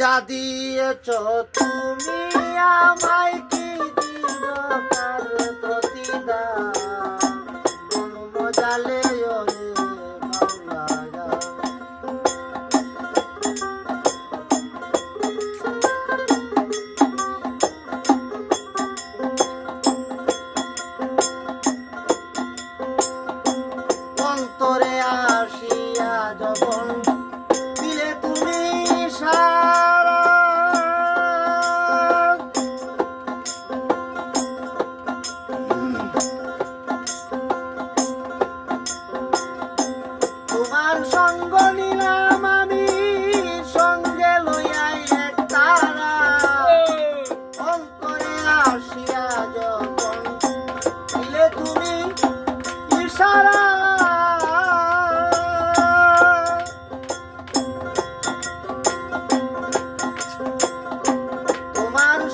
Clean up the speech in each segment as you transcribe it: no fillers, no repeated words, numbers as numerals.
যা দিয়েছ তুমি আমায় কি দিব তার প্রতিদান জন্ম জালে ওরে মাওলানা অন্তরে আসিয়া যখন দিলে তুমি সারা তোমার সঙ্গ নিলাম আমি সঙ্গে লইয়াই এক তারা অন্তরে আসিয়া যখন দিলে তুমি ইশারা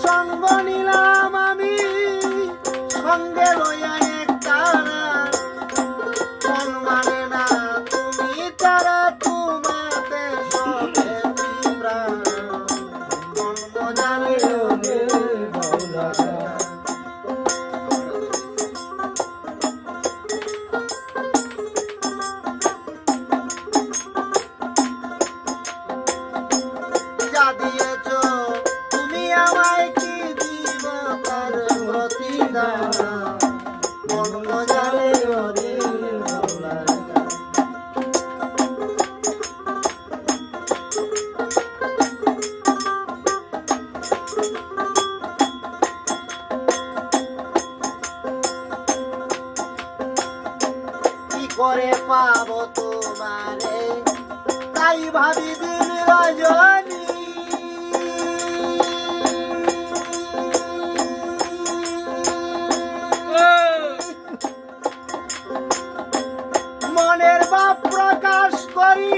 সঙ্গ নিলাম আমি সঙ্গে লইয়া এক তারা মন মানে না তুমি তারা তোমাতে সবে প্রাণ জন্ম জালে ওরে মাওলানা যা দিয়েছ তুমি আমায় কি দিব তার প্রতিদান জন্ম জালে ওরে মাওলানা কি করে পাবো তোমারে তাই ভাবি দিন রজনী মনের ভাব প্রকাশ করি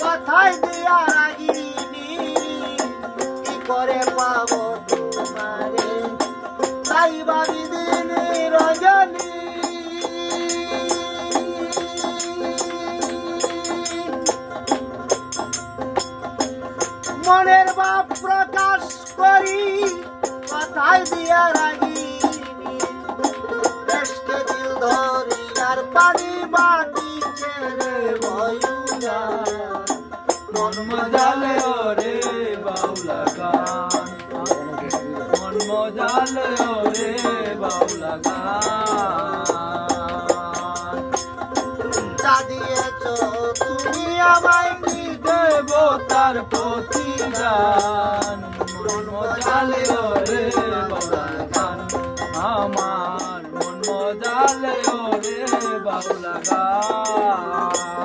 কথায় দিয়া রাগিনী কি করে পাবো তোমারে তাই ভাবি দিন রজনী মনের ভাব প্রকাশ করি কথায় দিয়া রাগিনী দেশকে দিল ধরি আর পানি বাটি ছেড়ে ভয়ুরা মন মজালে ওরে বাউলা গান মন মজালে ওরে বাউলা গান যা দিয়েছ তুমি আমায় কি দেব তার প্রতিদান মন মজালে ওরে বাউলা গান আমার মন মজালে ওরে বাউলা গান